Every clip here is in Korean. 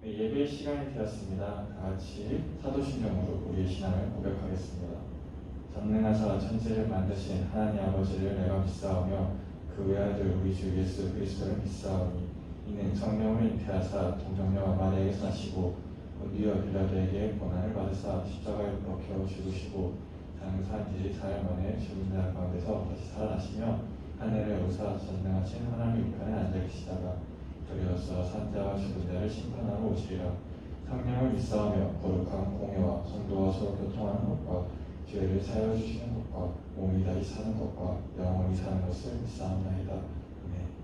예배 시간이 되었습니다. 다 같이 사도신경으로 우리의 신앙을 고백하겠습니다. 전능하사 천지를 만드신 하나님 아버지를 내가 믿사오며 그 외아들 우리 주 예수 그리스도를 믿사오니 이는 성령을 잉태하사 동정녀와 마리아에게서 나시고 본디오 빌라도에게 고난을 받으사 십자가에 못 박혀 죽으시고 장사한 지 4일 만에 죽은 자 가운데서 다시 살아나시며 하늘에 오사 전능하신 하나님 우편에 앉아 계시다가 그리어서 산자와 죽은 자를 심판하러 오시리라. 성령을 믿사오며 거룩한 공예와 성도와 서로 교통하는 것과 죄를 사하여 주시는 것과 몸이 다시 사는 것과 영원히 사는 것을 믿사옵나이다. 아멘.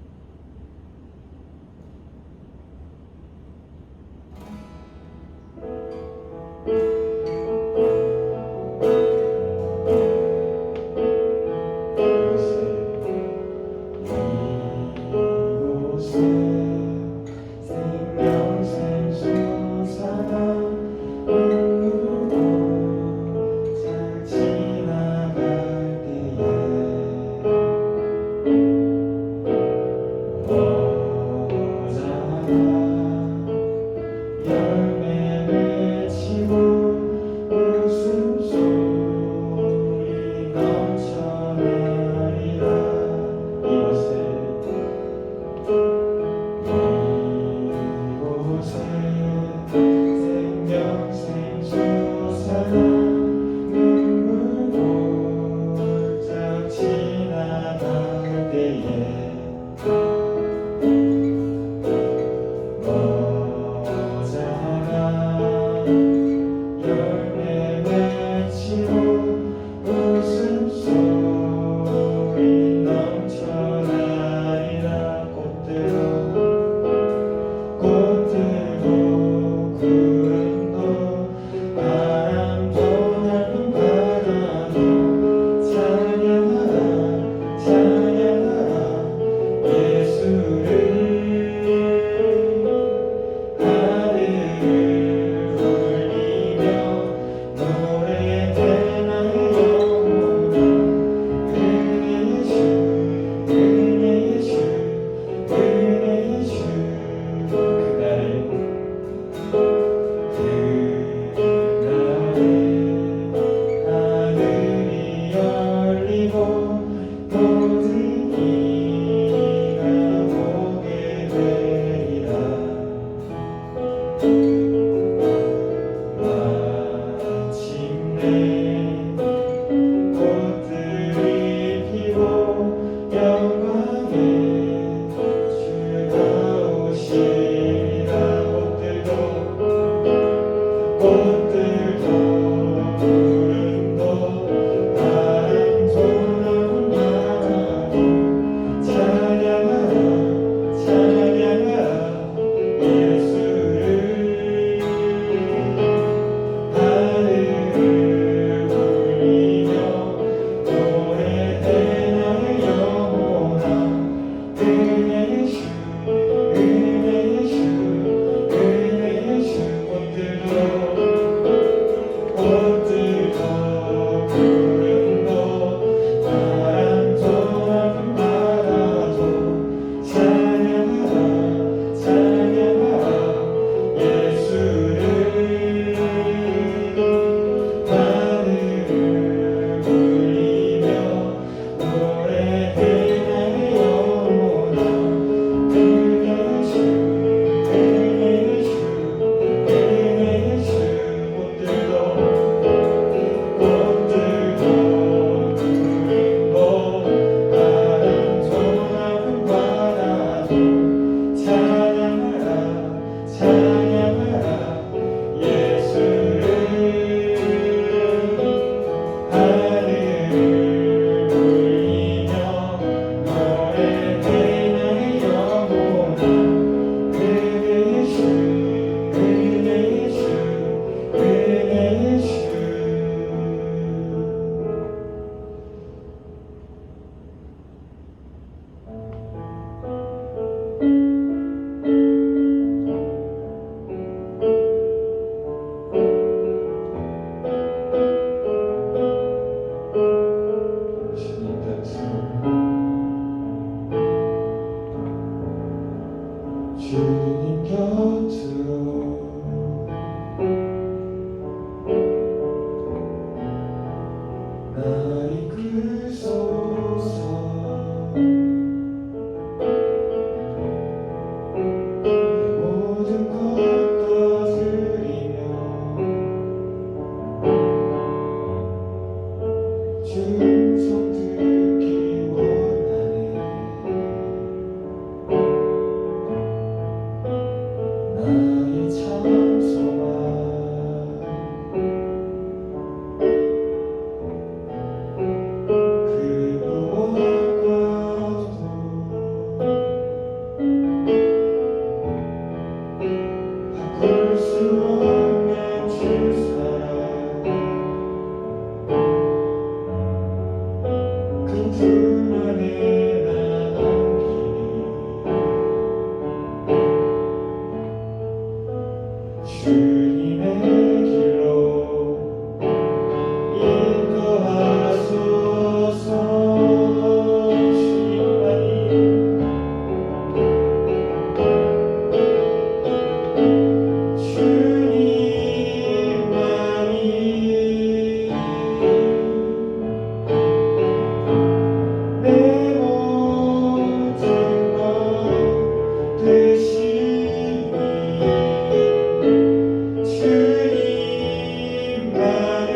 주님 곁으로 날 이끌소서. 내 모든 것 다 드리며 주 음성 듣기 원하네. 나의 참 소망 그 무엇과도 바꿀 수 없는 주 사랑 그 품 안에 나 안기니 주님의 길로 인도하소서. 주님만이 내 모든 것 되시니 주님만을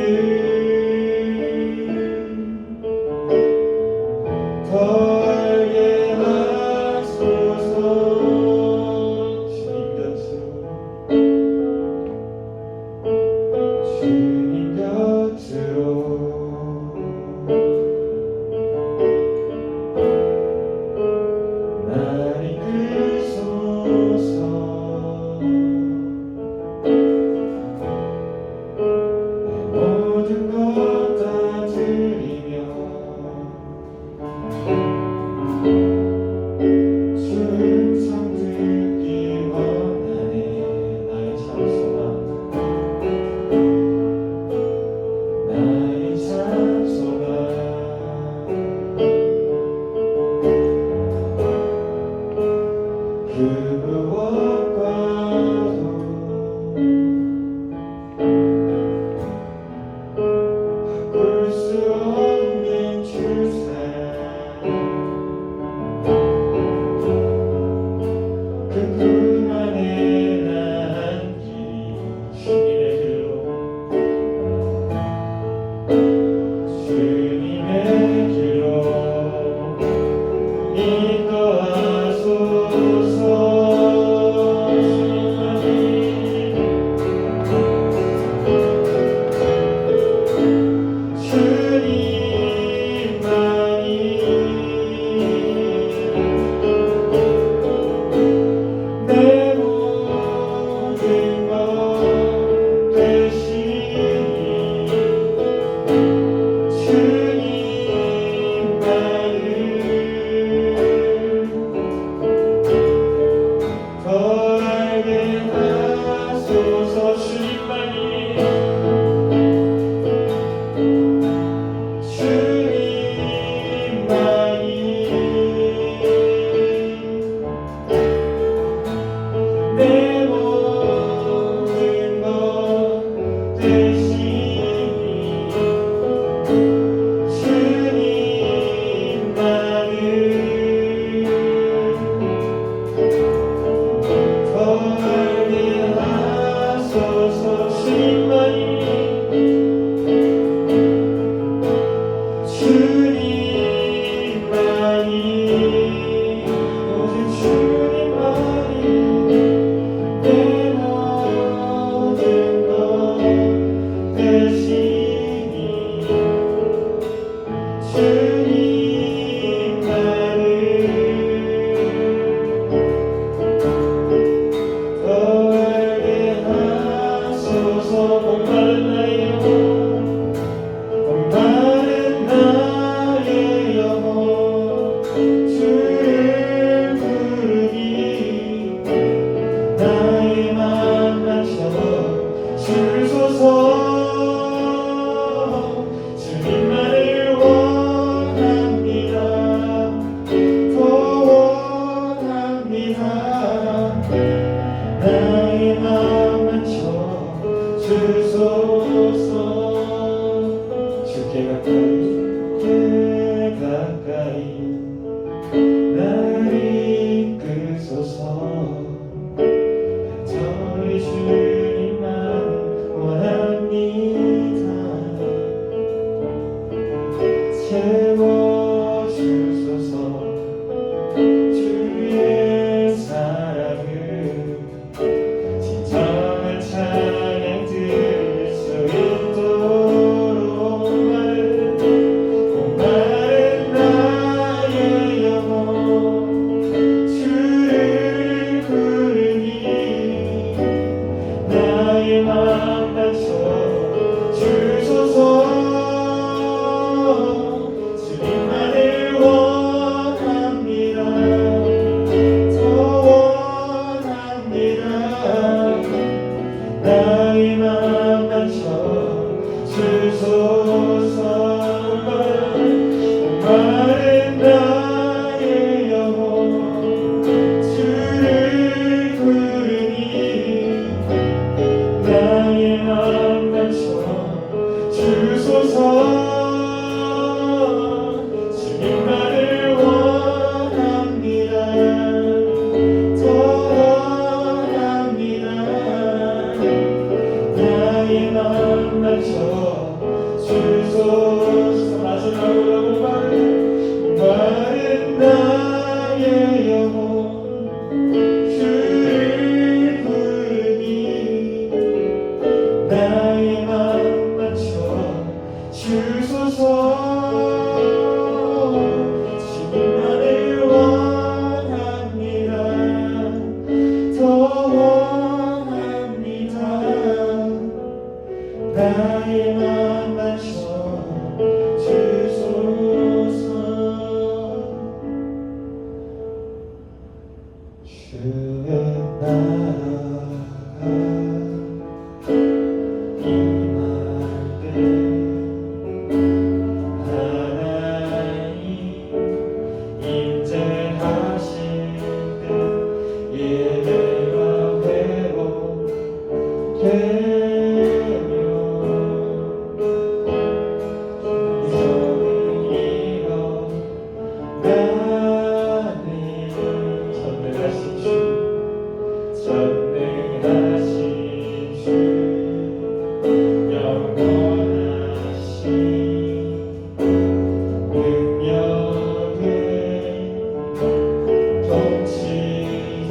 더 알게 하소서. 주님 곁으로 날 이끌소서. 내 모든 것 다 드리며 주 음성 듣기 원하네. 나의 참 소망 나의 참 소망 그 무엇과도 바꿀 수 없는 주 사랑 그 품 안에 나 안기니 주님의 길로 인도하소서. 주님만이 내 모든 것 되시니 주님만을 더 알게 하소서. 주님만이 내 모든 것 되시니 주님만을 더 알게 하소서. 주님만이 오직 주님만이 내 모든 것 되시니 주님만을 더 알게 하소서. 목마른 나의 영혼 주를 부르니 나의 만나처럼 주소서. 주님만을 원합니다. 더 원합니다. 더 원합니다. 나의 맘만 주소서. 주의 나라가 임할 때 하나님 임재하실 때 예배가 회복되며 이성이 일어나네. 전능하신 주 전능하신 주 영원하신 능력의 통치자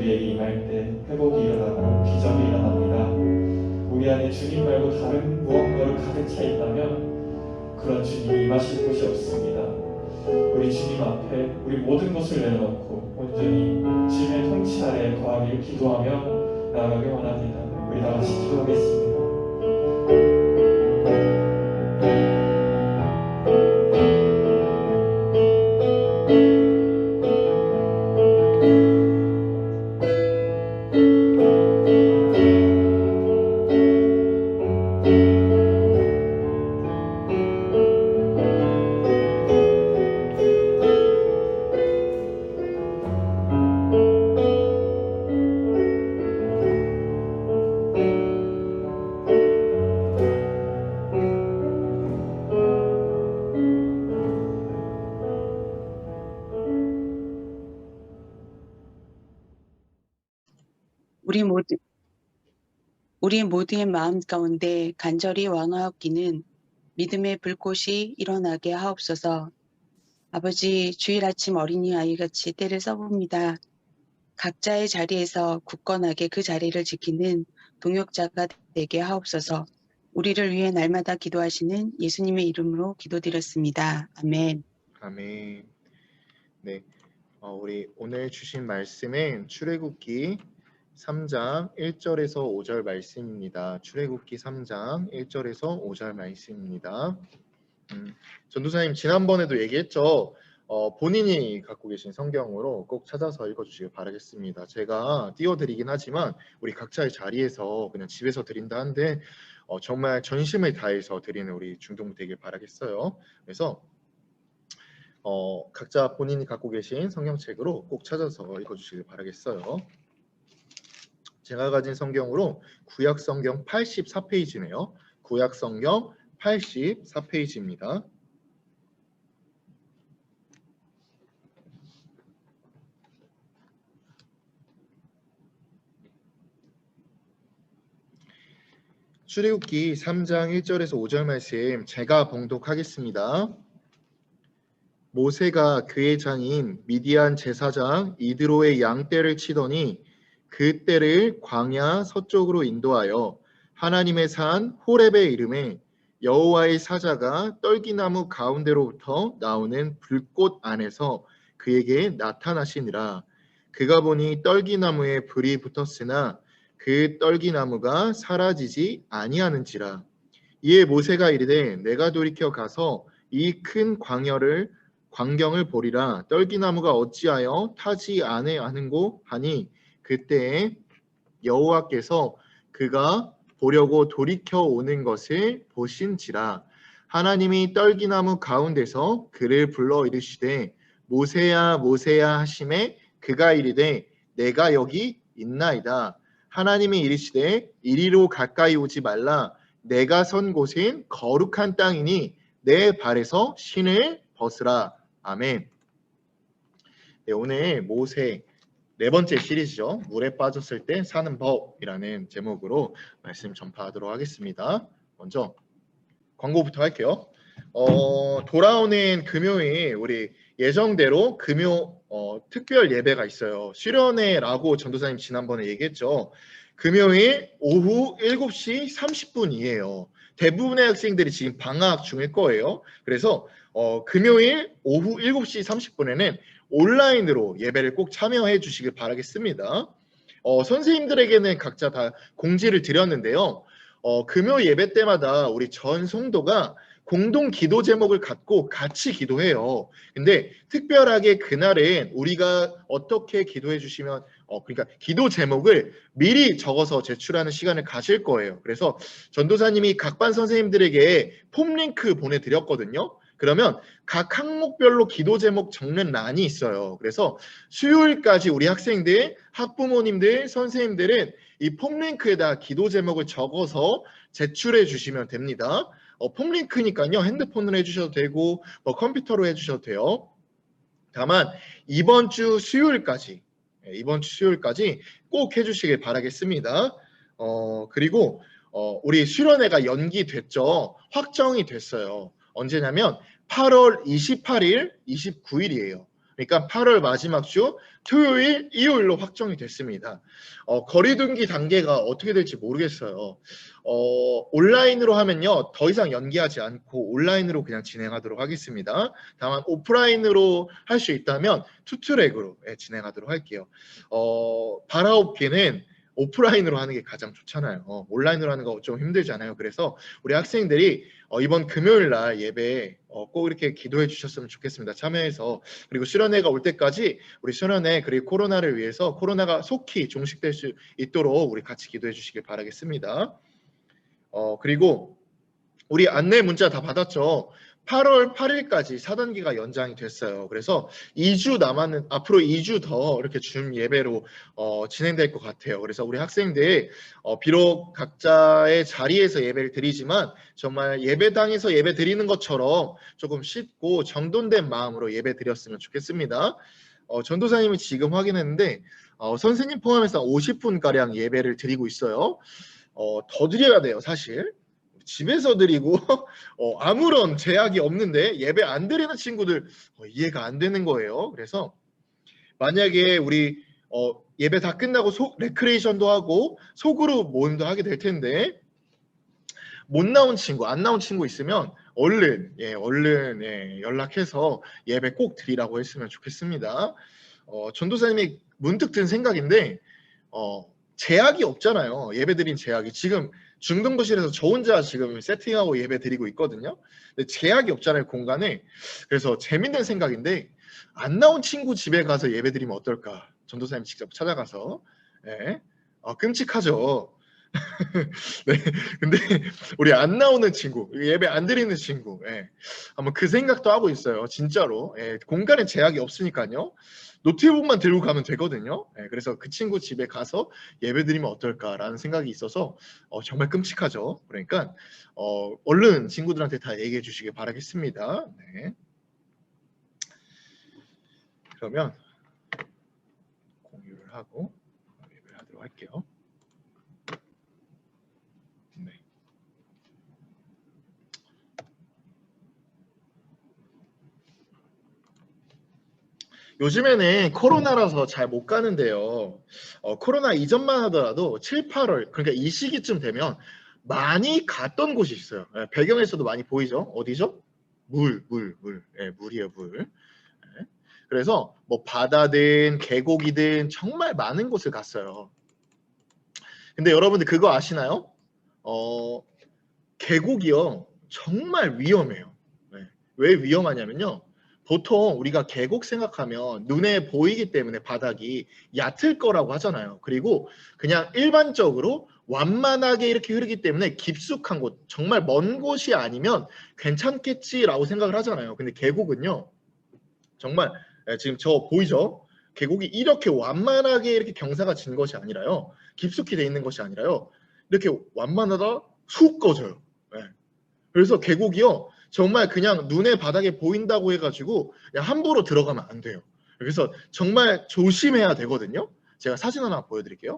우리에게 임할 때 회복이 일어나고 기적이 일어납니다. 우리 안에 주님 말고 다른 무언가로 가득 차 있다면 그런 주님이 임하실 곳이 없습니다. 우리 주님 앞에 우리 모든 것을 내려놓고 온전히 주님의 통치 아래 거하길 기도하며 나아가길 원합니다. 우리 다 같이 기도하겠습니다. 우리 모두의 마음 가운데 간절히 왕하옵기는 믿음의 불꽃이 일어나게 하옵소서. 아버지, 주일 아침 어린이아이같이 때를 써봅니다. 각자의 자리에서 굳건하게 그 자리를 지키는 동역자가 되게 하옵소서. 우리를 위해 날마다 기도하시는 예수님의 이름으로 기도드렸습니다. 아멘. 아멘. 네, 우리 오늘 주신 말씀은 출애굽기 3장 1절에서 5절 말씀입니다. 출애굽기 3장 1절에서 5절 말씀입니다. 전도사님 지난번에도 얘기했죠. 본인이 갖고 계신 성경으로 꼭 찾아서 읽어주시길 바라겠습니다. 제가 띄워드리긴 하지만 우리 각자의 자리에서 그냥 집에서 드린다 한데 정말 전심을 다해서 드리는 우리 중동부 되길 바라겠어요. 그래서 각자 본인이 갖고 계신 성경책으로 꼭 찾아서 읽어주시길 바라겠어요. 제가 가진 성경으로 구약 성경 84페이지네요. 구약 성경 84페이지입니다. 출애굽기 3장 1절에서 5절 말씀 제가 봉독하겠습니다. 모세가 그의 장인 미디안 제사장 이드로의 양떼를 치더니 그 떼를 광야 서쪽으로 인도하여 하나님의 산 호렙의 이름에 여호와의 사자가 떨기나무 가운데로부터 나오는 불꽃 안에서 그에게 나타나시니라. 그가 보니 떨기나무에 불이 붙었으나 그 떨기나무가 사라지지 아니하는지라. 이에 모세가 이르되 내가 돌이켜 가서 이 큰 광경을 보리라. 떨기나무가 어찌하여 타지 아니하는고 하니 그때에 여호와께서 그가 보려고 돌이켜 오는 것을 보신지라. 하나님이 떨기나무 가운데서 그를 불러 이르시되 모세야 모세야 하시매 그가 이르되 내가 여기 있나이다. 하나님이 이르시되 이리로 가까이 오지 말라. 내가 선 곳은 거룩한 땅이니 내 발에서 신을 벗으라. 아멘. 네, 오늘 모세 네 번째 시리즈죠. 물에 빠졌을 때 사는 법이라는 제목으로 말씀 전파하도록 하겠습니다. 먼저 광고부터 할게요. 돌아오는 금요일 우리 예정대로 금요 특별 예배가 있어요. 수련회라고 전도사님 지난번에 얘기했죠. 금요일 오후 7시 30분이에요. 대부분의 학생들이 지금 방학 중일 거예요. 그래서 금요일 오후 7시 30분에는 온라인으로 예배를 꼭 참여해 주시길 바라겠습니다. 선생님들에게는 각자 다 공지를 드렸는데요. 금요 예배 때마다 우리 전 성도가 공동 기도 제목을 갖고 같이 기도해요. 근데 특별하게 그날은 우리가 어떻게 기도해 주시면 그러니까 기도 제목을 미리 적어서 제출하는 시간을 가질 거예요. 그래서 전도사님이 각 반 선생님들에게 폼 링크 보내드렸거든요. 그러면 각 항목별로 기도 제목 적는 란이 있어요. 그래서 수요일까지 우리 학생들, 학부모님들, 선생님들은 이 폼 링크에다 기도 제목을 적어서 제출해 주시면 됩니다. 폼 링크니까요. 핸드폰으로 해주셔도 되고 컴퓨터로 해주셔도 돼요. 다만 이번 주 수요일까지 꼭 해주시길 바라겠습니다. 그리고 우리 수련회가 연기됐죠. 확정이 됐어요. 언제냐면 8월 28일, 29일이에요. 그러니까 8월 마지막 주 토요일, 일요일로 확정이 됐습니다. 거리두기 단계가 어떻게 될지 모르겠어요. 온라인으로 하면요, 더 이상 연기하지 않고 온라인으로 그냥 진행하도록 하겠습니다. 다만 오프라인으로 할 수 있다면 투트랙으로 진행하도록 할게요. 바라옵기는 오프라인으로 하는 게 가장 좋잖아요. 온라인으로 하는 거 좀 힘들잖아요. 그래서 우리 학생들이 이번 금요일 날 예배에 꼭 이렇게 기도해 주셨으면 좋겠습니다. 참여해서. 그리고 수련회가 올 때까지 우리 수련회 그리고 코로나를 위해서 코로나가 속히 종식될 수 있도록 우리 같이 기도해 주시길 바라겠습니다. 그리고 우리 안내 문자 다 받았죠? 8월 8일까지 4단계가 연장이 됐어요. 그래서 2주 남았는, 앞으로 2주 더 이렇게 줌 예배로 진행될 것 같아요. 그래서 우리 학생들 비록 각자의 자리에서 예배를 드리지만 정말 예배당에서 예배 드리는 것처럼 조금 쉽고 정돈된 마음으로 예배 드렸으면 좋겠습니다. 전도사님이 지금 확인했는데 선생님 포함해서 50분가량 예배를 드리고 있어요. 더 드려야 돼요, 사실. 집에서 드리고 아무런 제약이 없는데 예배 안 드리는 친구들 이해가 안 되는 거예요. 그래서 만약에 우리 예배 다 끝나고 레크레이션도 하고 소그룹 모임도 하게 될 텐데 못 나온 친구, 안 나온 친구 있으면 얼른 연락해서 예배 꼭 드리라고 했으면 좋겠습니다. 전도사님이 문득 든 생각인데 제약이 없잖아요. 예배 드린 제약이. 지금 중등부실에서 저 혼자 지금 세팅하고 예배 드리고 있거든요. 근데 제약이 없잖아요, 공간에. 그래서 재밌는 생각인데 안 나온 친구 집에 가서 예배 드리면 어떨까? 전도사님 직접 찾아가서. 네. 끔찍하죠. 네. 근데 우리 안 나오는 친구, 예배 안 드리는 친구, 한번 그 생각도 하고 있어요. 진짜로. 공간에 제약이 없으니까요. 노트북만 들고 가면 되거든요. 그래서 그 친구 집에 가서 예배 드리면 어떨까라는 생각이 있어서 정말 끔찍하죠. 그러니까 얼른 친구들한테 다 얘기해 주시길 바라겠습니다. 네. 그러면 공유를 하고 예배를 하도록 할게요. 네. 요즘에는 코로나라서 잘 못 가는데요. 코로나 이전만 하더라도 7, 8월 그러니까 이 시기쯤 되면 많이 갔던 곳이 있어요. 배경에서도 많이 보이죠? 어디죠? 물이에요, 물. 그래서 뭐 바다든 계곡이든 정말 많은 곳을 갔어요. 근데 여러분들 그거 아시나요? 계곡이요 정말 위험해요. 왜 위험하냐면요. 보통 우리가 계곡 생각하면 눈에 보이기 때문에 바닥이 얕을 거라고 하잖아요. 그리고 그냥 일반적으로 완만하게 이렇게 흐르기 때문에 깊숙한 곳, 정말 먼 곳이 아니면 괜찮겠지라고 생각을 하잖아요. 근데 계곡은요. 정말 지금 저 보이죠? 계곡이 이렇게 완만하게 이렇게 경사가 진 것이 아니라요. 깊숙이 돼 있는 것이 아니라요. 이렇게 완만하다 훅 꺼져요. 그래서 계곡이요. 정말 그냥 눈에 바닥에 보인다고 해가지고 그냥 함부로 들어가면 안 돼요. 그래서 정말 조심해야 되거든요. 제가 사진 하나 보여드릴게요.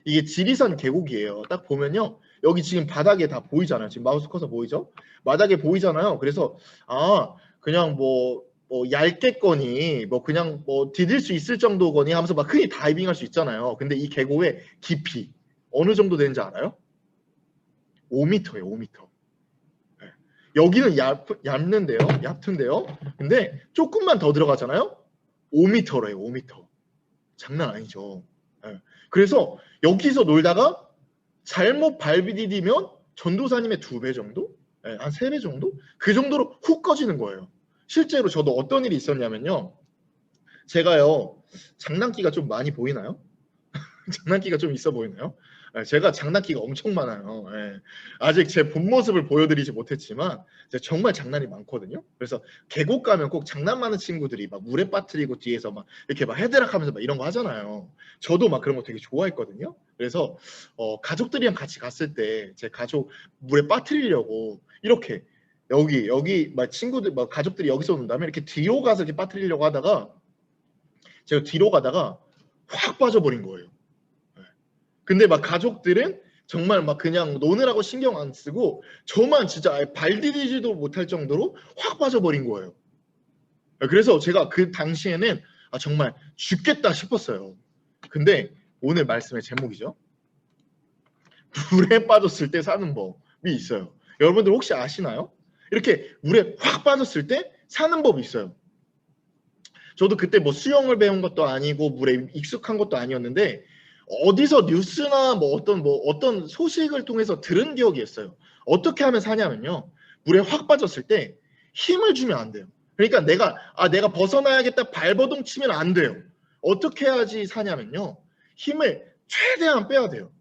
이게 지리산 계곡이에요. 딱 보면요. 여기 지금 바닥에 다 보이잖아요. 지금 마우스 커서 보이죠? 바닥에 보이잖아요. 그래서 그냥 뭐 얇겠거니 뭐 그냥 뭐 디딜 수 있을 정도거니 하면서 막 흔히 다이빙할 수 있잖아요. 근데 이 계곡의 깊이 어느 정도 되는지 알아요? 5m예요. 5m. 여기는 얇은데요. 근데 조금만 더 들어가잖아요. 5m래요. 5m. 장난 아니죠. 그래서 여기서 놀다가 잘못 발비 디디면 전도사님의 2배 정도? 한 3배 정도? 그 정도로 훅 꺼지는 거예요. 실제로 저도 어떤 일이 있었냐면요. 제가요. 장난기가 좀 많이 보이나요? 장난기가 좀 있어 보이나요? 제가 장난기가 엄청 많아요. 아직 제 본 모습을 보여드리지 못했지만 정말 장난이 많거든요. 그래서 계곡 가면 꼭 장난 많은 친구들이 막 물에 빠뜨리고 뒤에서 막 이렇게 막 헤드락 하면서 막 이런 거 하잖아요. 저도 막 그런 거 되게 좋아했거든요. 그래서 가족들이랑 같이 갔을 때 제 가족 물에 빠뜨리려고 이렇게 여기 막 친구들 막 가족들이 여기서 온다면 이렇게 뒤로 가서 이렇게 빠뜨리려고 하다가 제가 뒤로 가다가 확 빠져버린 거예요. 근데 막 가족들은 정말 막 그냥 노느라고 신경 안 쓰고 저만 진짜 발 디디지도 못할 정도로 확 빠져버린 거예요. 그래서 제가 그 당시에는 정말 죽겠다 싶었어요. 근데 오늘 말씀의 제목이죠. 물에 빠졌을 때 사는 법이 있어요. 여러분들 혹시 아시나요? 이렇게 물에 확 빠졌을 때 사는 법이 있어요. 저도 그때 뭐 수영을 배운 것도 아니고 물에 익숙한 것도 아니었는데 어디서 뉴스나 뭐 어떤 소식을 통해서 들은 기억이 있어요. 어떻게 하면 사냐면요. 물에 확 빠졌을 때 힘을 주면 안 돼요. 그러니까 내가 벗어나야겠다 발버둥 치면 안 돼요. 어떻게 해야지 사냐면요. 힘을 최대한 빼야 돼요.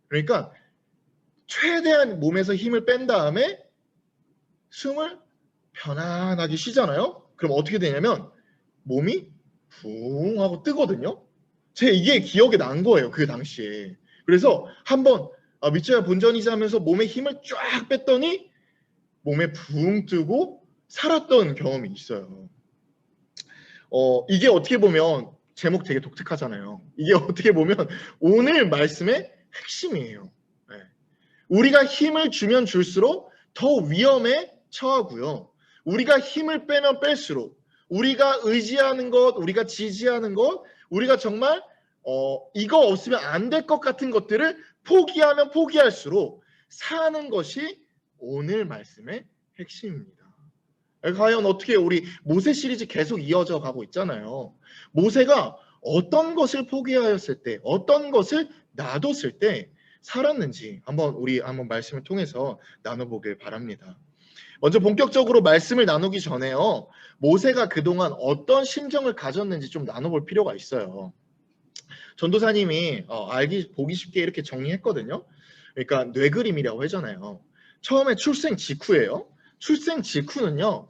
그러니까 최대한 몸에서 힘을 뺀 다음에 숨을 편안하게 쉬잖아요. 그럼 어떻게 되냐면 몸이 붕 하고 뜨거든요. 이게 기억에 난 거예요. 그 당시에. 그래서 한번 밑줄야 본전이지 하면서 몸에 힘을 쫙 뺐더니 몸에 붕 뜨고 살았던 경험이 있어요. 이게 어떻게 보면 제목 되게 독특하잖아요. 이게 어떻게 보면 오늘 말씀의 핵심이에요. 네. 우리가 힘을 주면 줄수록 더 위험에 처하고요. 우리가 힘을 빼면 뺄수록 우리가 의지하는 것, 우리가 지지하는 것, 우리가 정말 이거 없으면 안 될 것 같은 것들을 포기하면 포기할수록 사는 것이 오늘 말씀의 핵심입니다. 과연 어떻게 우리 모세 시리즈 계속 이어져 가고 있잖아요. 모세가 어떤 것을 포기하였을 때, 어떤 것을 놔뒀을 때 살았는지 우리 한번 말씀을 통해서 나눠보길 바랍니다. 먼저 본격적으로 말씀을 나누기 전에요. 모세가 그동안 어떤 심정을 가졌는지 좀 나눠볼 필요가 있어요. 전도사님이 보기 쉽게 이렇게 정리했거든요. 그러니까 뇌그림이라고 하잖아요. 처음에 출생 직후예요. 출생 직후는요.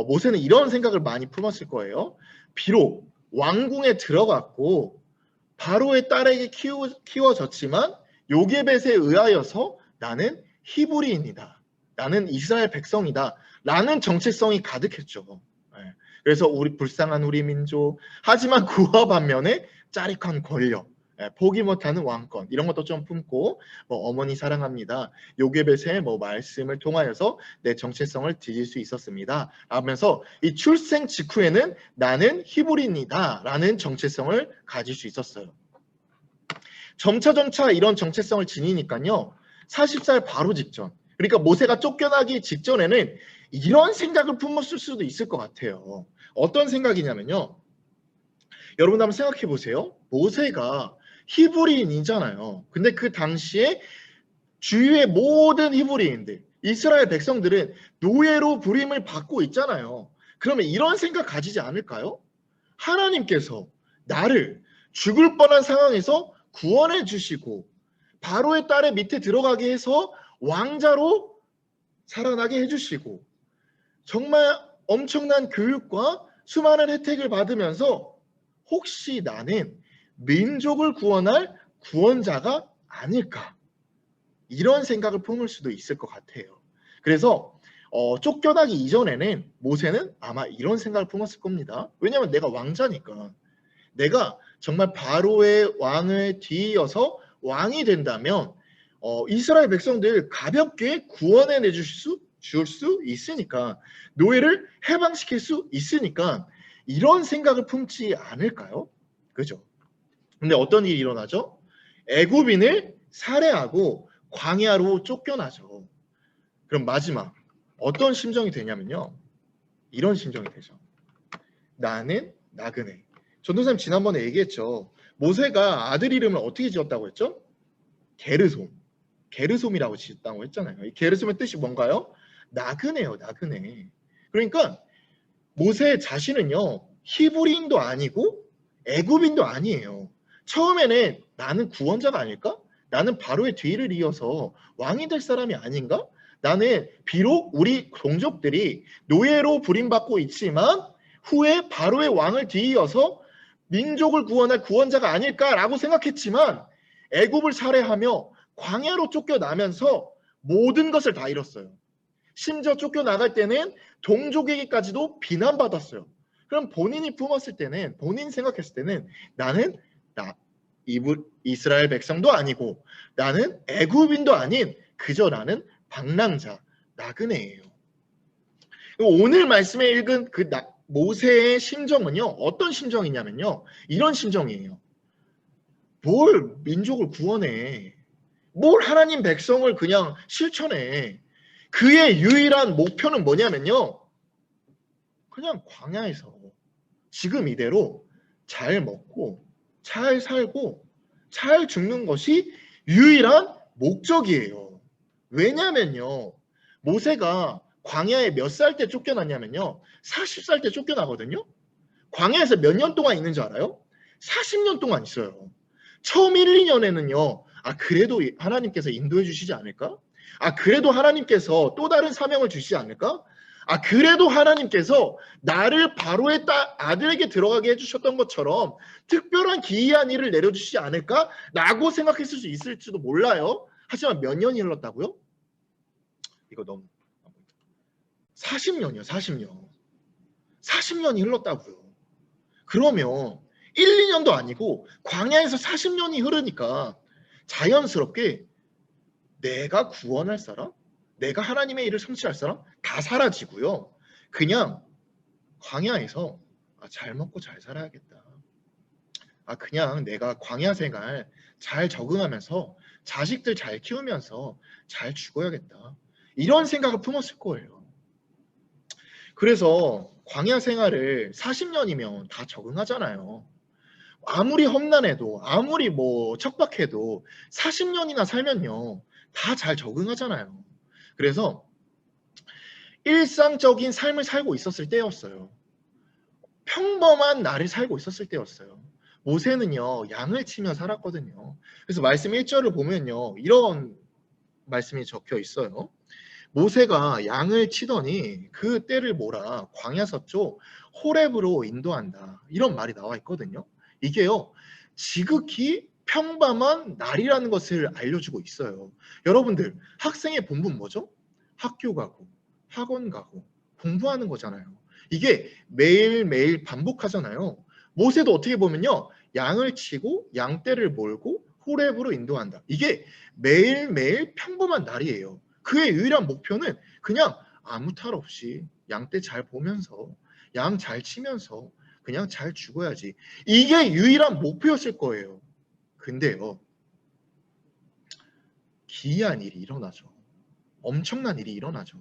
모세는 이런 생각을 많이 품었을 거예요. 비록 왕궁에 들어갔고 바로의 딸에게 키워졌지만 요게벳에 의하여서 나는 히브리인이다. 나는 이스라엘 백성이다. 라는 정체성이 가득했죠. 그래서 불쌍한 우리 민족. 하지만 그와 반면에 짜릿한 권력, 포기 못하는 왕권 이런 것도 좀 품고 어머니 사랑합니다. 요게벳의 말씀을 통하여서 내 정체성을 뒤질 수 있었습니다. 하면서 이 출생 직후에는 나는 히브리인이다 라는 정체성을 가질 수 있었어요. 점차 이런 정체성을 지니니까요. 40살 바로 직전, 그러니까 모세가 쫓겨나기 직전에는 이런 생각을 품었을 수도 있을 것 같아요. 어떤 생각이냐면요. 여러분 한번 생각해 보세요. 모세가 히브리인이잖아요. 근데 그 당시에 주위의 모든 히브리인들, 이스라엘 백성들은 노예로 부림을 받고 있잖아요. 그러면 이런 생각 가지지 않을까요? 하나님께서 나를 죽을 뻔한 상황에서 구원해 주시고 바로의 딸의 밑에 들어가게 해서 왕자로 살아나게 해주시고 정말 엄청난 교육과 수많은 혜택을 받으면서 혹시 나는 민족을 구원할 구원자가 아닐까? 이런 생각을 품을 수도 있을 것 같아요. 그래서 쫓겨나기 이전에는 모세는 아마 이런 생각을 품었을 겁니다. 왜냐하면 내가 왕자니까. 내가 정말 바로의 왕을 뒤이어서 왕이 된다면 이스라엘 백성들 가볍게 구원해 줄 수 있으니까, 노예를 해방시킬 수 있으니까 이런 생각을 품지 않을까요? 그죠? 근데 어떤 일이 일어나죠? 애굽인을 살해하고 광야로 쫓겨나죠. 그럼 마지막 어떤 심정이 되냐면요. 이런 심정이 되죠. 나는 나그네. 전도사님 지난번에 얘기했죠. 모세가 아들 이름을 어떻게 지었다고 했죠? 게르솜. 게르솜이라고 지었다고 했잖아요. 이 게르솜의 뜻이 뭔가요? 나그네요, 나그네. 그러니까 모세 자신은요, 히브리인도 아니고 애굽인도 아니에요. 처음에는 나는 구원자가 아닐까? 나는 바로의 뒤를 이어서 왕이 될 사람이 아닌가? 나는 비록 우리 동족들이 노예로 부림받고 있지만 후에 바로의 왕을 뒤이어서 민족을 구원할 구원자가 아닐까라고 생각했지만 애굽을 살해하며 광야로 쫓겨나면서 모든 것을 다 잃었어요. 심지어 쫓겨나갈 때는 동족에게까지도 비난받았어요. 그럼 본인이 품었을 때는, 본인 생각했을 때는 나는 이스라엘 백성도 아니고 나는 애굽인도 아닌 그저 나는 방랑자, 나그네예요. 오늘 말씀에 읽은 그 모세의 심정은요, 어떤 심정이냐면요, 이런 심정이에요. 뭘 민족을 구원해? 뭘 하나님 백성을 그냥 실천해? 그의 유일한 목표는 뭐냐면요, 그냥 광야에서 지금 이대로 잘 먹고 잘 살고 잘 죽는 것이 유일한 목적이에요. 왜냐면요, 모세가 광야에 몇 살 때 쫓겨났냐면요, 40살 때 쫓겨나거든요. 광야에서 몇 년 동안 있는 줄 알아요? 40년 동안 있어요. 처음 1, 2년에는요, 그래도 하나님께서 인도해 주시지 않을까? 그래도 하나님께서 또 다른 사명을 주시지 않을까? 그래도 하나님께서 나를 바로의 아들에게 들어가게 해주셨던 것처럼 특별한 기이한 일을 내려주시지 않을까? 라고 생각했을 수 있을지도 몰라요. 하지만 몇 년이 흘렀다고요? 이거 너무 40년이요, 40년. 40년이 흘렀다고요. 그러면 1, 2년도 아니고 광야에서 40년이 흐르니까 자연스럽게 내가 구원할 사람, 내가 하나님의 일을 성취할 사람 다 사라지고요. 그냥 광야에서 잘 먹고 잘 살아야겠다. 그냥 내가 광야 생활 잘 적응하면서 자식들 잘 키우면서 잘 죽어야겠다. 이런 생각을 품었을 거예요. 그래서 광야 생활을 40년이면 다 적응하잖아요. 아무리 험난해도 아무리 척박해도 40년이나 살면요 다 잘 적응하잖아요. 그래서 일상적인 삶을 살고 있었을 때였어요. 평범한 날을 살고 있었을 때였어요. 모세는요 양을 치며 살았거든요. 그래서 말씀 1절을 보면요 이런 말씀이 적혀 있어요. 모세가 양을 치더니 그 떼를 몰아 광야 서쪽 호렙으로 인도한다. 이런 말이 나와 있거든요. 이게요 지극히 평범한 날이라는 것을 알려주고 있어요. 여러분들 학생의 본분 뭐죠? 학교 가고 학원 가고 공부하는 거잖아요. 이게 매일매일 반복하잖아요. 모세도 어떻게 보면요 양을 치고 양떼를 몰고 호렙으로 인도한다. 이게 매일매일 평범한 날이에요. 그의 유일한 목표는 그냥 아무 탈 없이 양떼 잘 보면서 양 잘 치면서 그냥 잘 죽어야지. 이게 유일한 목표였을 거예요. 근데요 기이한 일이 일어나죠. 엄청난 일이 일어나죠.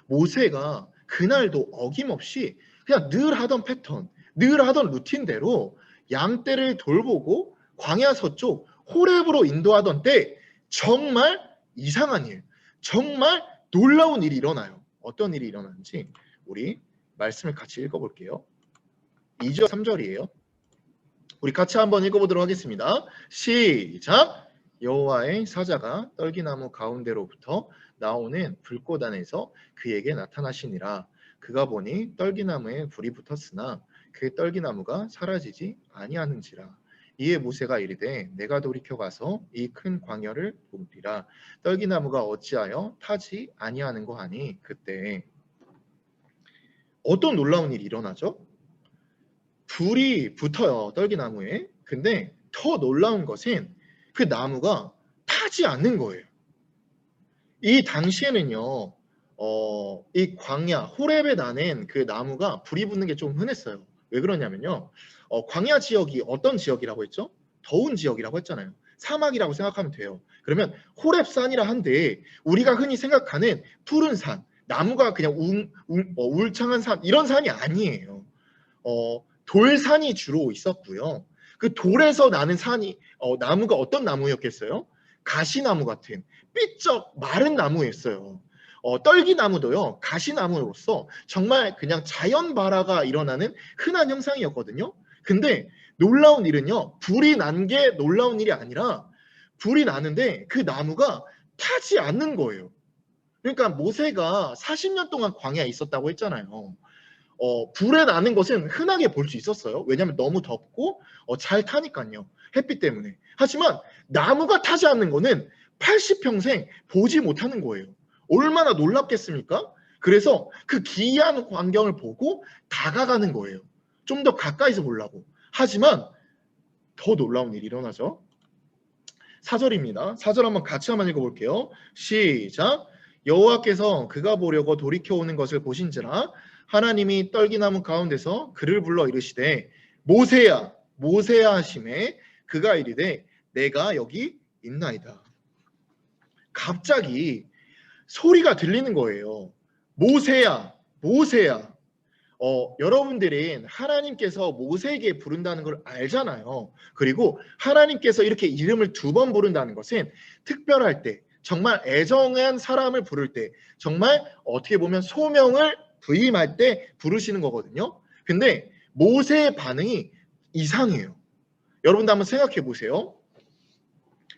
모세가 그날도 어김없이 그냥 늘 하던 패턴, 늘 하던 루틴대로 양떼를 돌보고 광야 서쪽 호렙으로 인도하던 때 정말 이상한 일, 정말 놀라운 일이 일어나요. 어떤 일이 일어나는지 우리 말씀을 같이 읽어볼게요. 2절, 3절이에요. 우리 같이 한번 읽어보도록 하겠습니다. 시작! 여호와의 사자가 떨기나무 가운데로부터 나오는 불꽃 안에서 그에게 나타나시니라. 그가 보니 떨기나무에 불이 붙었으나 그 떨기나무가 사라지지 아니하는지라. 이에 모세가 이르되 내가 돌이켜 가서 이 큰 광야를 보리라. 떨기나무가 어찌하여 타지 아니하는 거 하니 그때 어떤 놀라운 일이 일어나죠? 불이 붙어요, 떨기나무에. 근데 더 놀라운 것은 그 나무가 타지 않는 거예요. 이 당시에는요 이 광야 호렙에 나는 그 나무가 불이 붙는 게 좀 흔했어요. 왜 그러냐면요 광야 지역이 어떤 지역이라고 했죠? 더운 지역이라고 했잖아요. 사막이라고 생각하면 돼요. 그러면 호렙산이라 한데 우리가 흔히 생각하는 푸른 산, 나무가 그냥 울창한 산, 이런 산이 아니에요. 돌산이 주로 있었고요. 그 돌에서 나는 산이 나무가 어떤 나무였겠어요? 가시나무 같은 삐쩍 마른 나무였어요. 떨기나무도요 가시나무로서 정말 그냥 자연 발화가 일어나는 흔한 형상이었거든요. 근데 놀라운 일은요 불이 난 게 놀라운 일이 아니라 불이 나는데 그 나무가 타지 않는 거예요. 그러니까 모세가 40년 동안 광야에 있었다고 했잖아요. 불에 나는 것은 흔하게 볼 수 있었어요. 왜냐하면 너무 덥고 잘 타니까요. 햇빛 때문에. 하지만 나무가 타지 않는 거는 80평생 보지 못하는 거예요. 얼마나 놀랍겠습니까? 그래서 그 기이한 광경을 보고 다가가는 거예요. 좀 더 가까이서 보려고. 하지만 더 놀라운 일이 일어나죠. 4절입니다. 4절 한번 같이 한번 읽어볼게요. 시작! 여호와께서 그가 보려고 돌이켜 오는 것을 보신지라 하나님이 떨기나무 가운데서 그를 불러 이르시되 모세야 모세야 하심에 그가 이르되 내가 여기 있나이다. 갑자기 소리가 들리는 거예요. 모세야 모세야. 여러분들은 하나님께서 모세에게 부른다는 걸 알잖아요. 그리고 하나님께서 이렇게 이름을 2번 부른다는 것은 특별할 때, 정말 애정한 사람을 부를 때, 정말 어떻게 보면 소명을 부임할 때 부르시는 거거든요. 근데 모세의 반응이 이상해요. 여러분도 한번 생각해 보세요.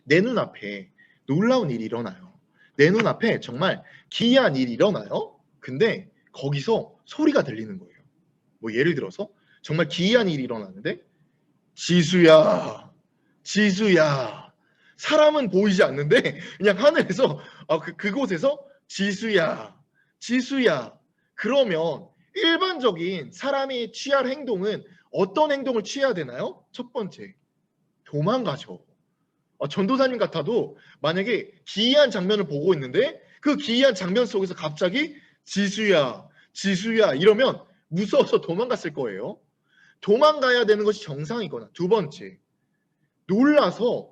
내 눈앞에 놀라운 일이 일어나요. 내 눈앞에 정말 기이한 일이 일어나요. 근데 거기서 소리가 들리는 거예요. 뭐 예를 들어서 정말 기이한 일이 일어나는데 지수야 지수야, 사람은 보이지 않는데 그냥 하늘에서 그곳에서 지수야 지수야. 그러면 일반적인 사람이 취할 행동은 어떤 행동을 취해야 되나요? 첫 번째, 도망가죠. 전도사님 같아도 만약에 기이한 장면을 보고 있는데 그 기이한 장면 속에서 갑자기 지수야 지수야 이러면 무서워서 도망갔을 거예요. 도망가야 되는 것이 정상이거나, 두 번째, 놀라서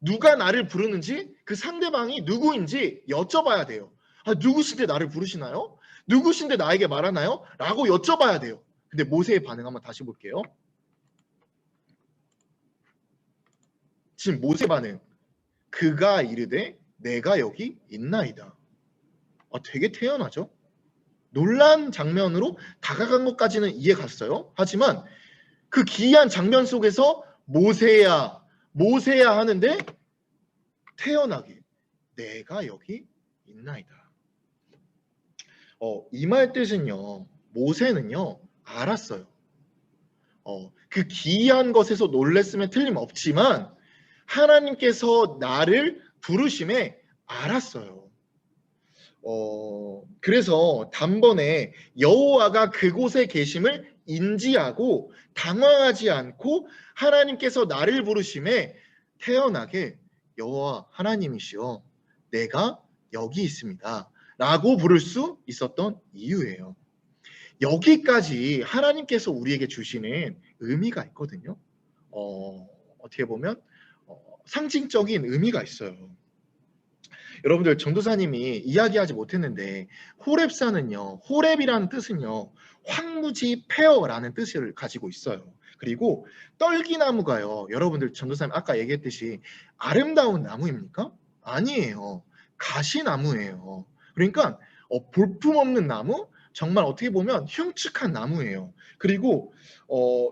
누가 나를 부르는지 그 상대방이 누구인지 여쭤봐야 돼요. 누구신데 나를 부르시나요? 누구신데 나에게 말하나요? 라고 여쭤봐야 돼요. 근데 모세의 반응 한번 다시 볼게요. 지금 모세 반응, 그가 이르되 내가 여기 있나이다. 되게 태연하죠? 놀란 장면으로 다가간 것까지는 이해 갔어요. 하지만 그 기이한 장면 속에서 모세야 모세야 하는데 태연하게 내가 여기 있나이다. 이 말 뜻은요, 모세는요 알았어요. 그 기이한 것에서 놀랬으면 틀림없지만 하나님께서 나를 부르심에 알았어요. 그래서 단번에 여호와가 그곳에 계심을 인지하고 당황하지 않고 하나님께서 나를 부르심에 태연하게 여호와 하나님이시여 내가 여기 있습니다 라고 부를 수 있었던 이유예요. 여기까지 하나님께서 우리에게 주시는 의미가 있거든요. 어떻게 보면 상징적인 의미가 있어요. 여러분들, 전도사님이 이야기하지 못했는데 호렙산은요, 호렙이라는 뜻은요 황무지 폐허라는 뜻을 가지고 있어요. 그리고 떨기나무가요, 여러분들 전도사님 아까 얘기했듯이 아름다운 나무입니까? 아니에요. 가시나무예요. 그러니까 볼품없는 나무, 정말 어떻게 보면 흉측한 나무예요. 그리고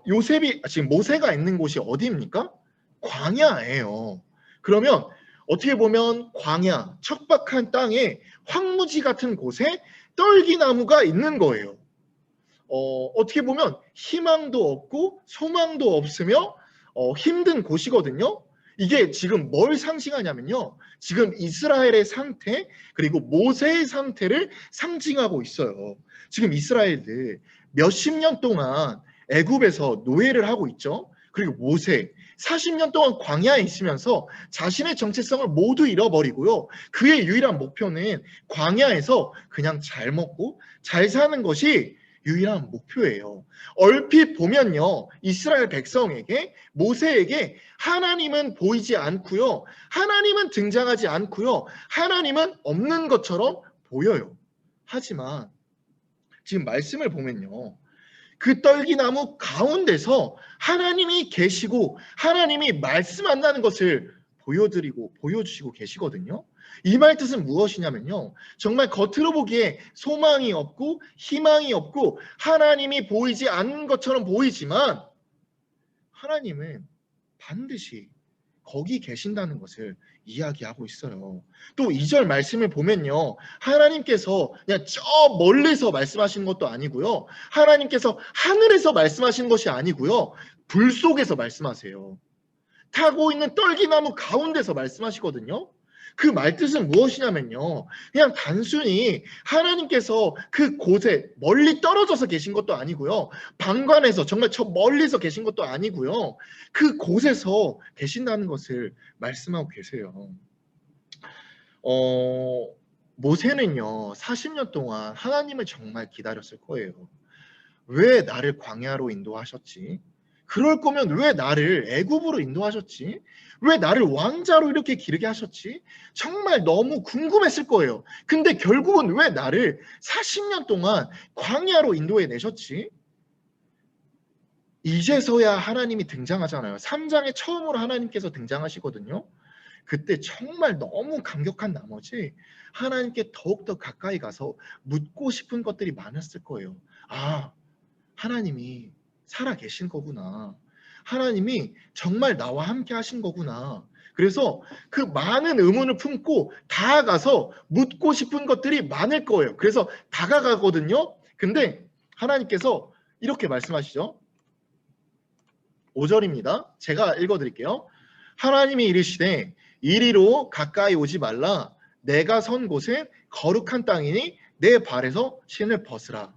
요셉이 지금 모세가 있는 곳이 어디입니까? 광야예요. 그러면 어떻게 보면 광야, 척박한 땅에 황무지 같은 곳에 떨기나무가 있는 거예요. 어떻게 보면 희망도 없고 소망도 없으며 힘든 곳이거든요. 이게 지금 뭘 상징하냐면요, 지금 이스라엘의 상태 그리고 모세의 상태를 상징하고 있어요. 지금 이스라엘들 몇십 년 동안 애굽에서 노예를 하고 있죠. 그리고 모세 40년 동안 광야에 있으면서 자신의 정체성을 모두 잃어버리고요, 그의 유일한 목표는 광야에서 그냥 잘 먹고 잘 사는 것이 유일한 목표예요. 얼핏 보면요, 이스라엘 백성에게, 모세에게 하나님은 보이지 않고요, 하나님은 등장하지 않고요, 하나님은 없는 것처럼 보여요. 하지만 지금 말씀을 보면요, 그 떨기나무 가운데서 하나님이 계시고 하나님이 말씀한다는 것을 보여주시고 계시거든요. 이 말 뜻은 무엇이냐면요, 정말 겉으로 보기에 소망이 없고 희망이 없고 하나님이 보이지 않는 것처럼 보이지만 하나님은 반드시 거기 계신다는 것을 이야기하고 있어요. 또 2절 말씀을 보면요, 하나님께서 그냥 저 멀리서 말씀하시는 것도 아니고요, 하나님께서 하늘에서 말씀하시는 것이 아니고요, 불 속에서 말씀하세요. 타고 있는 떨기나무 가운데서 말씀하시거든요. 그 말뜻은 무엇이냐면요, 그냥 단순히 하나님께서 그 곳에 멀리 떨어져서 계신 것도 아니고요, 방관에서 정말 저 멀리서 계신 것도 아니고요, 그 곳에서 계신다는 것을 말씀하고 계세요. 모세는요 40년 동안 하나님을 정말 기다렸을 거예요. 왜 나를 광야로 인도하셨지? 그럴 거면 왜 나를 애굽으로 인도하셨지? 왜 나를 왕자로 이렇게 기르게 하셨지? 정말 너무 궁금했을 거예요. 근데 결국은 왜 나를 40년 동안 광야로 인도해 내셨지? 이제서야 하나님이 등장하잖아요. 3장에 처음으로 하나님께서 등장하시거든요. 그때 정말 너무 감격한 나머지 하나님께 더욱더 가까이 가서 묻고 싶은 것들이 많았을 거예요. 아, 하나님이 살아 계신 거구나. 하나님이 정말 나와 함께 하신 거구나. 그래서 그 많은 의문을 품고 다가가서 묻고 싶은 것들이 많을 거예요. 그래서 다가가거든요. 근데 하나님께서 이렇게 말씀하시죠. 5절입니다. 제가 읽어드릴게요. 하나님이 이르시되 이리로 가까이 오지 말라. 내가 선 곳은 거룩한 땅이니 내 발에서 신을 벗으라.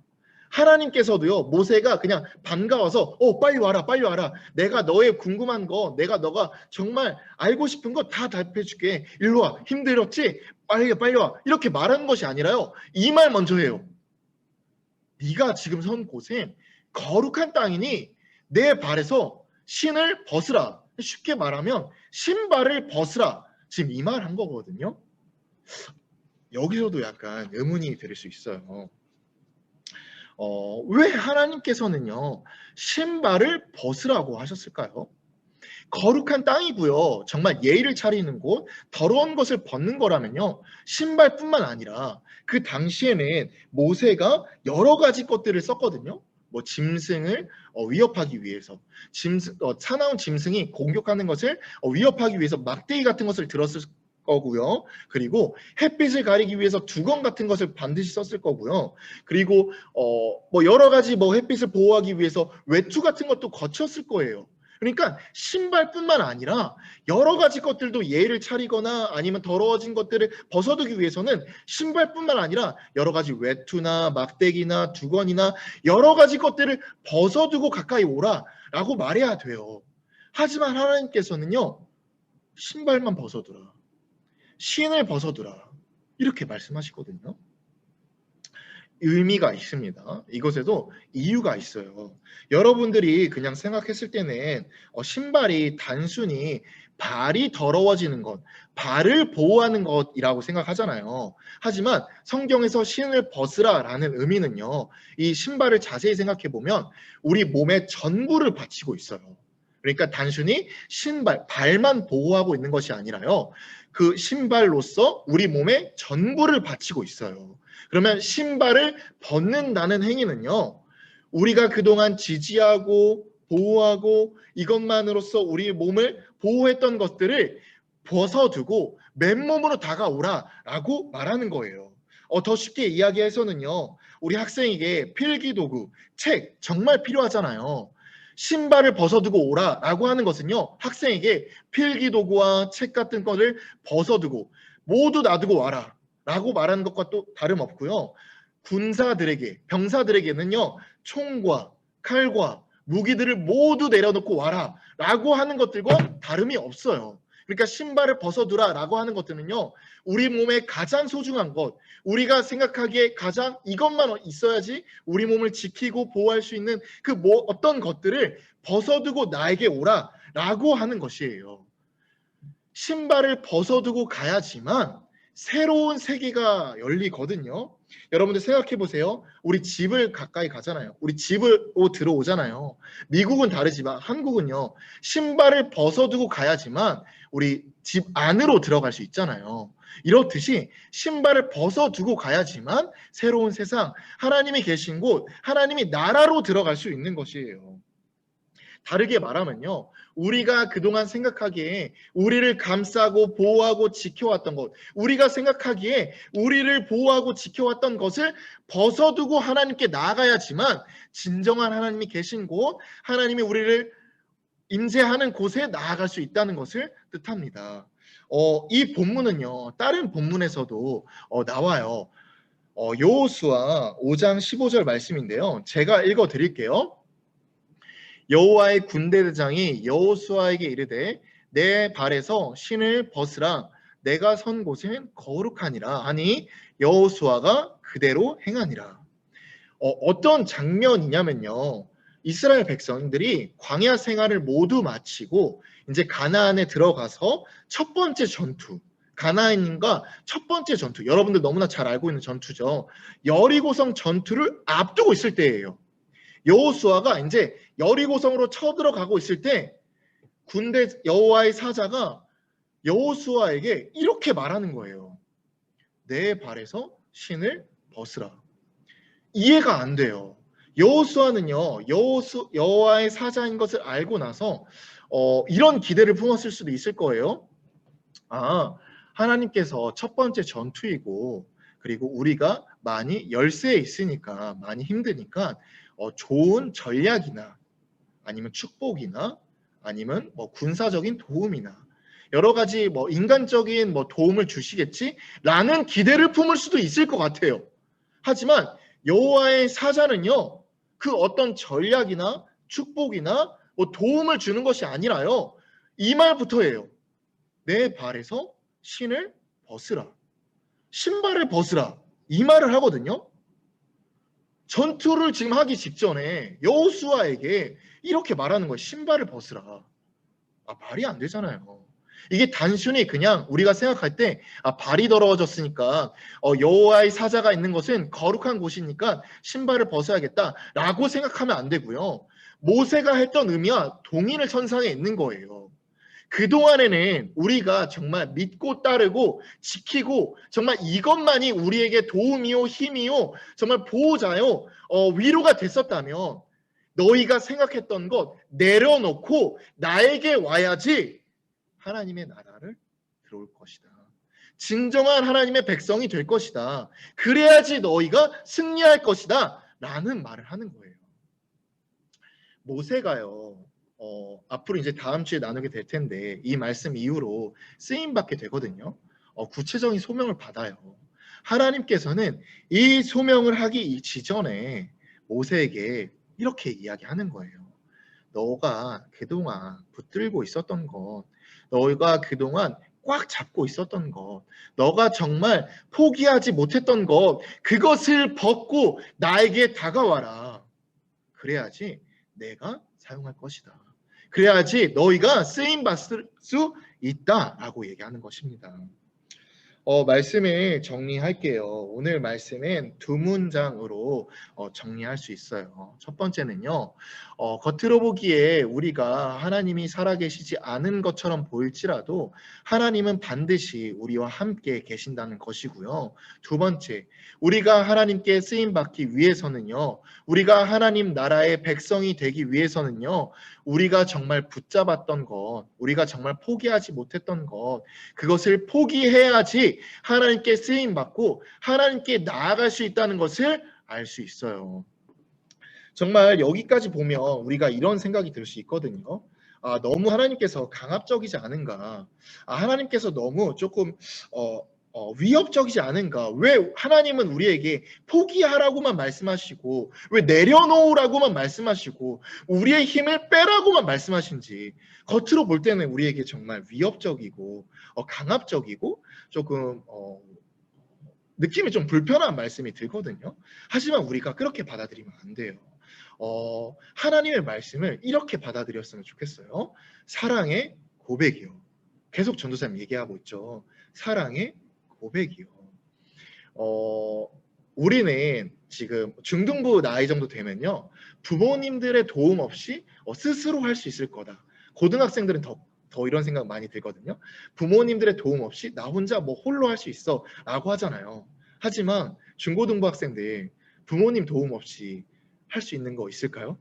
하나님께서도요, 모세가 그냥 반가워서 빨리 와라 빨리 와라, 내가 너의 궁금한 거, 내가 너가 정말 알고 싶은 거 다 답해 줄게, 일로 와, 힘들었지? 빨리 와, 이렇게 말하는 것이 아니라요, 이 말 먼저 해요. 네가 지금 선 곳은 거룩한 땅이니 내 발에서 신을 벗으라. 쉽게 말하면 신발을 벗으라, 지금 이 말 한 거거든요. 여기서도 약간 의문이 들 수 있어요. 왜 하나님께서는요 신발을 벗으라고 하셨을까요? 거룩한 땅이고요, 정말 예의를 차리는 곳, 더러운 것을 벗는 거라면요 신발뿐만 아니라 그 당시에는 모세가 여러 가지 것들을 썼거든요. 뭐 짐승을 위협하기 위해서, 사나운 짐승이 공격하는 것을 위협하기 위해서 막대기 같은 것을 들었을 거고요. 그리고 햇빛을 가리기 위해서 두건 같은 것을 반드시 썼을 거고요. 그리고 뭐 여러 가지 뭐 햇빛을 보호하기 위해서 외투 같은 것도 거쳤을 거예요. 그러니까 신발뿐만 아니라 여러 가지 것들도 예의를 차리거나 아니면 더러워진 것들을 벗어두기 위해서는 신발뿐만 아니라 여러 가지 외투나 막대기나 두건이나 여러 가지 것들을 벗어두고 가까이 오라라고 말해야 돼요. 하지만 하나님께서는요 신발만 벗어두라, 신을 벗어두라, 이렇게 말씀하시거든요. 의미가 있습니다. 이것에도 이유가 있어요. 여러분들이 그냥 생각했을 때는 신발이 단순히 발이 더러워지는 것, 발을 보호하는 것이라고 생각하잖아요. 하지만 성경에서 신을 벗으라라는 의미는요, 이 신발을 자세히 생각해 보면 우리 몸의 전부를 받치고 있어요. 그러니까 단순히 신발, 발만 보호하고 있는 것이 아니라요, 그 신발로서 우리 몸의 전부를 받치고 있어요. 그러면 신발을 벗는다는 행위는요, 우리가 그동안 지지하고 보호하고 이것만으로써 우리 몸을 보호했던 것들을 벗어두고 맨몸으로 다가오라라고 말하는 거예요. 더 쉽게 이야기해서는요, 우리 학생에게 필기도구, 책 정말 필요하잖아요. 신발을 벗어두고 오라라고 하는 것은요, 학생에게 필기도구와 책 같은 거를 벗어두고 모두 놔두고 와라 라고 말하는 것과 또 다름없고요. 군사들에게, 병사들에게는요, 총과 칼과 무기들을 모두 내려놓고 와라 라고 하는 것들과 다름이 없어요. 그러니까 신발을 벗어두라 라고 하는 것들은요, 우리 몸에 가장 소중한 것, 우리가 생각하기에 가장 이것만 있어야지 우리 몸을 지키고 보호할 수 있는 그 어떤 것들을 벗어두고 나에게 오라 라고 하는 것이에요. 신발을 벗어두고 가야지만 새로운 세계가 열리거든요. 여러분들 생각해 보세요. 우리 집을 가까이 가잖아요. 우리 집으로 들어오잖아요. 미국은 다르지만 한국은요, 신발을 벗어두고 가야지만 우리 집 안으로 들어갈 수 있잖아요. 이렇듯이 신발을 벗어두고 가야지만 새로운 세상, 하나님이 계신 곳, 하나님이 나라로 들어갈 수 있는 것이에요. 다르게 말하면요, 우리가 그동안 생각하기에 우리를 감싸고 보호하고 지켜왔던 것, 우리가 생각하기에 우리를 보호하고 지켜왔던 것을 벗어두고 하나님께 나아가야지만 진정한 하나님이 계신 곳, 하나님이 우리를 임재하는 곳에 나아갈 수 있다는 것을 뜻합니다. 이 본문은요, 다른 본문에서도 나와요. 여호수아 5장 15절 말씀인데요, 제가 읽어 드릴게요. 여호와의 군대대장이 여호수아에게 이르되 내 발에서 신을 벗으라, 내가 선 곳은 거룩하니라 하니 여호수아가 그대로 행하니라. 어떤 장면이냐면요. 이스라엘 백성들이 광야 생활을 모두 마치고 이제 가나안에 들어가서 첫 번째 전투, 가나안인과 첫 번째 전투, 여러분들 너무나 잘 알고 있는 전투죠. 여리고성 전투를 앞두고 있을 때예요. 여호수아가 이제 여리고성으로 쳐들어가고 있을 때 군대 여호와의 사자가 여호수아에게 이렇게 말하는 거예요. 내 발에서 신을 벗으라. 이해가 안 돼요. 여호수아는요, 여호와의 사자인 것을 알고 나서 이런 기대를 품었을 수도 있을 거예요. 아, 하나님께서 첫 번째 전투이고, 그리고 우리가 많이 열세에 있으니까, 많이 힘드니까 좋은 전략이나 아니면 축복이나 아니면 군사적인 도움이나 여러 가지 인간적인 도움을 주시겠지라는 기대를 품을 수도 있을 것 같아요. 하지만 여호와의 사자는요, 그 어떤 전략이나 축복이나 도움을 주는 것이 아니라요, 이 말부터예요. 내 발에서 신을 벗으라. 신발을 벗으라. 이 말을 하거든요. 전투를 지금 하기 직전에 여호수아에게 이렇게 말하는 거예요. 신발을 벗으라. 말이 안 되잖아요. 이게 단순히 그냥 우리가 생각할 때 발이 더러워졌으니까 여호와의 사자가 있는 것은 거룩한 곳이니까 신발을 벗어야겠다라고 생각하면 안 되고요. 모세가 했던 의미와 동일한 선상에 있는 거예요. 그동안에는 우리가 정말 믿고 따르고 지키고 정말 이것만이 우리에게 도움이요 힘이요 정말 보호자요 위로가 됐었다면 너희가 생각했던 것 내려놓고 나에게 와야지 하나님의 나라를 들어올 것이다. 진정한 하나님의 백성이 될 것이다. 그래야지 너희가 승리할 것이다. 라는 말을 하는 거예요. 모세가요. 앞으로 이제 다음 주에 나누게 될 텐데 이 말씀 이후로 쓰임받게 되거든요. 구체적인 소명을 받아요. 하나님께서는 이 소명을 하기 지전에 모세에게 이렇게 이야기하는 거예요. 너가 그동안 붙들고 있었던 것, 너가 그동안 꽉 잡고 있었던 것, 너가 정말 포기하지 못했던 것, 그것을 벗고 나에게 다가와라. 그래야지 내가 사용할 것이다. 그래야지 너희가 쓰임받을 수 있다라고 얘기하는 것입니다. 말씀을 정리할게요. 오늘 말씀은 두 문장으로 정리할 수 있어요. 첫 번째는요. 겉으로 보기에 우리가 하나님이 살아계시지 않은 것처럼 보일지라도 하나님은 반드시 우리와 함께 계신다는 것이고요. 두 번째, 우리가 하나님께 쓰임받기 위해서는요. 우리가 하나님 나라의 백성이 되기 위해서는요. 우리가 정말 붙잡았던 것, 우리가 정말 포기하지 못했던 것, 그것을 포기해야지 하나님께 쓰임받고 하나님께 나아갈 수 있다는 것을 알 수 있어요. 정말 여기까지 보면 우리가 이런 생각이 들 수 있거든요. 너무 하나님께서 강압적이지 않은가? 하나님께서 너무 조금 위협적이지 않은가? 왜 하나님은 우리에게 포기하라고만 말씀하시고 왜 내려놓으라고만 말씀하시고 우리의 힘을 빼라고만 말씀하신지 겉으로 볼 때는 우리에게 정말 위협적이고 강압적이고 조금 느낌이 좀 불편한 말씀이 들거든요. 하지만 우리가 그렇게 받아들이면 안 돼요. 하나님의 말씀을 이렇게 받아들였으면 좋겠어요. 사랑의 고백이요. 계속 전도사님 얘기하고 있죠. 사랑의 고백이요. 우리는 지금 중등부 나이 정도 되면요. 부모님들의 도움 없이 스스로 할 수 있을 거다. 고등학생들은 더 이런 생각 많이 들거든요. 부모님들의 도움 없이 나 혼자 홀로 할 수 있어 라고 하잖아요. 하지만 중고등부 학생들 부모님 도움 없이 할 수 있는 거 있을까요?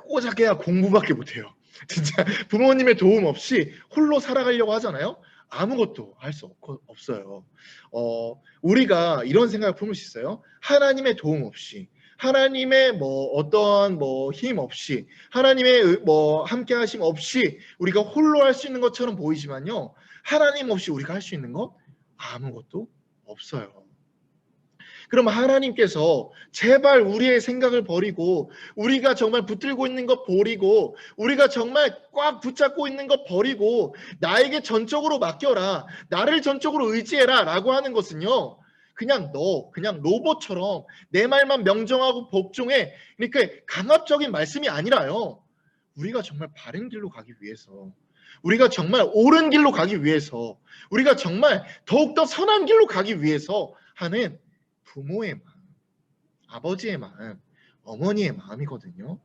고작해야 공부밖에 못해요. 진짜 부모님의 도움 없이 홀로 살아가려고 하잖아요. 아무것도 할 수 없어요. 우리가 이런 생각을 품을 수 있어요. 하나님의 도움 없이, 하나님의 어떤 힘 없이, 하나님의 함께 하심 없이 우리가 홀로 할 수 있는 것처럼 보이지만요. 하나님 없이 우리가 할 수 있는 것 아무것도 없어요. 그럼 하나님께서 제발 우리의 생각을 버리고 우리가 정말 붙들고 있는 것 버리고 우리가 정말 꽉 붙잡고 있는 것 버리고 나에게 전적으로 맡겨라. 나를 전적으로 의지해라 라고 하는 것은요. 그냥 너 그냥 로봇처럼 내 말만 명정하고 복종해. 그러니까 강압적인 말씀이 아니라요. 우리가 정말 바른 길로 가기 위해서, 우리가 정말 옳은 길로 가기 위해서, 우리가 정말 더욱더 선한 길로 가기 위해서 하는 부모의 마음, 아버지의 마음, 어머니의 마음이거든요.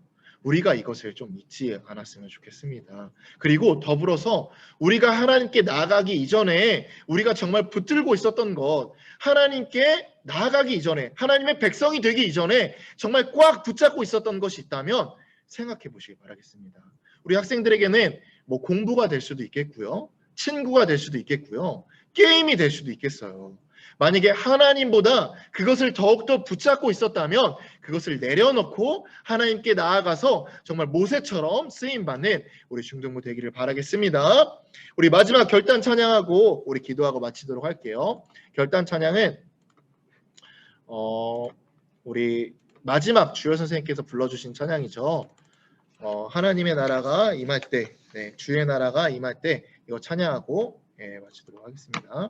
우리가 이것을 좀 잊지 않았으면 좋겠습니다. 그리고 더불어서 우리가 하나님께 나아가기 이전에 우리가 정말 붙들고 있었던 것, 하나님께 나아가기 이전에, 하나님의 백성이 되기 이전에 정말 꽉 붙잡고 있었던 것이 있다면 생각해 보시기 바라겠습니다. 우리 학생들에게는 뭐 공부가 될 수도 있겠고요, 친구가 될 수도 있겠고요, 게임이 될 수도 있겠어요. 만약에 하나님보다 그것을 더욱더 붙잡고 있었다면 그것을 내려놓고 하나님께 나아가서 정말 모세처럼 쓰임받는 우리 중등부 되기를 바라겠습니다. 우리 마지막 결단 찬양하고 우리 기도하고 마치도록 할게요. 결단 찬양은 우리 마지막 주여 선생님께서 불러주신 찬양이죠. 하나님의 나라가 임할 때, 주의 나라가 임할 때 이거 찬양하고 마치도록 하겠습니다.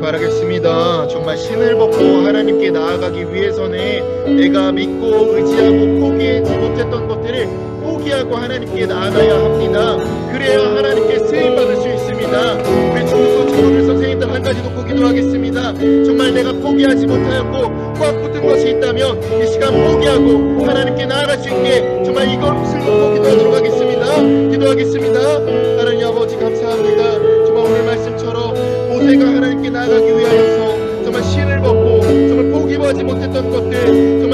바라겠습니다. 정말 신을 벗고 하나님께 나아가기 위해서는 내가 믿고 의지하고 포기하지 못했던 것들을 포기하고 하나님께 나아가야 합니다. 그래야 하나님께 쓰임받을 수 있습니다. 우리 중등부 친구들 선생님들 한 가지 놓고 기도하겠습니다. 정말 내가 포기하지 못하였고 꽉 붙은 것이 있다면 이 시간 포기하고 하나님께 나아갈 수 있게 정말 이것을 놓고 기도하도록 하겠습니다. 기도하겠습니다. 하나님 아버지 감사합니다. 정말 오늘 말씀처럼 모세가 하나님께 나아가기 위하여서 정말 신을 벗고 정말 포기하지 못했던 것들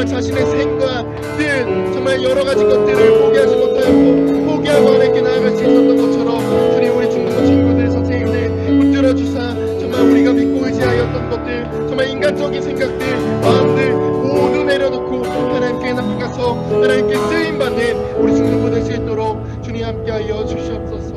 지하였던 것들, 정말 인간적인 생각들, 마음들 모두 내려놓고 하나님께 나아가서 하나님께 쓰임받는 우리 중등부 될 수 있도록 주님 함께하여 주시옵소서.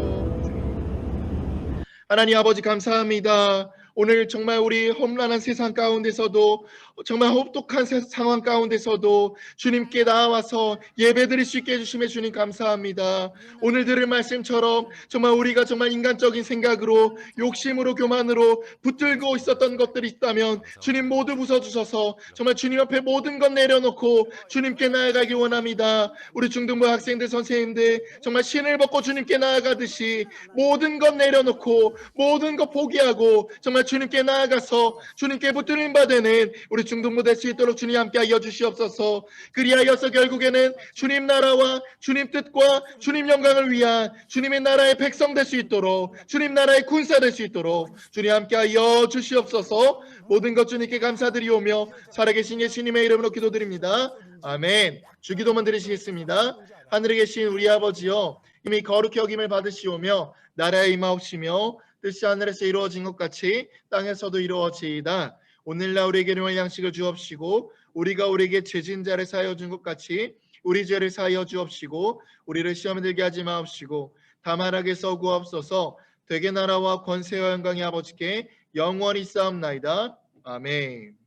하나님 아버지 감사합니다. 오늘 정말 우리 험난한 세상 가운데서도 정말 혹독한 상황 가운데서도 주님께 나와서 예배드릴 수 있게 해주심에 주님 감사합니다. 오늘 들을 말씀처럼 정말 우리가 정말 인간적인 생각으로 욕심으로 교만으로 붙들고 있었던 것들이 있다면 주님 모두 부숴주셔서 정말 주님 앞에 모든 것 내려놓고 주님께 나아가기 원합니다. 우리 중등부 학생들 선생님들 정말 신을 벗고 주님께 나아가듯이 모든 것 내려놓고 모든 것 포기하고 정말 주님께 나아가서 주님께 붙들림 받는 우리 중등부 될 수 있도록 주님 함께하여 주시옵소서. 그리하여서 결국에는 주님 나라와 주님 뜻과 주님 영광을 위한 주님의 나라의 백성 될 수 있도록 주님 나라의 군사 될 수 있도록 주님 함께하여 주시옵소서. 모든 것 주님께 감사드리오며 살아계신 예수님의 이름으로 기도드립니다. 아멘. 주기도만 드리시겠습니다. 하늘에 계신 우리 아버지여, 이미 거룩히 여김을 받으시오며 나라에 임하옵시며 뜻이 하늘에서 이루어진 것 같이 땅에서도 이루어지이다. 오늘날 우리에게 일용할 양식을 주옵시고 우리가 우리에게 죄진 자를 사하여 준 것 같이 우리 죄를 사하여 주옵시고 우리를 시험에 들게 하지 마옵시고 다만 악에서 구하옵소서. 되게 나라와 권세와 영광이 아버지께 영원히 쌓옵나이다. 아멘.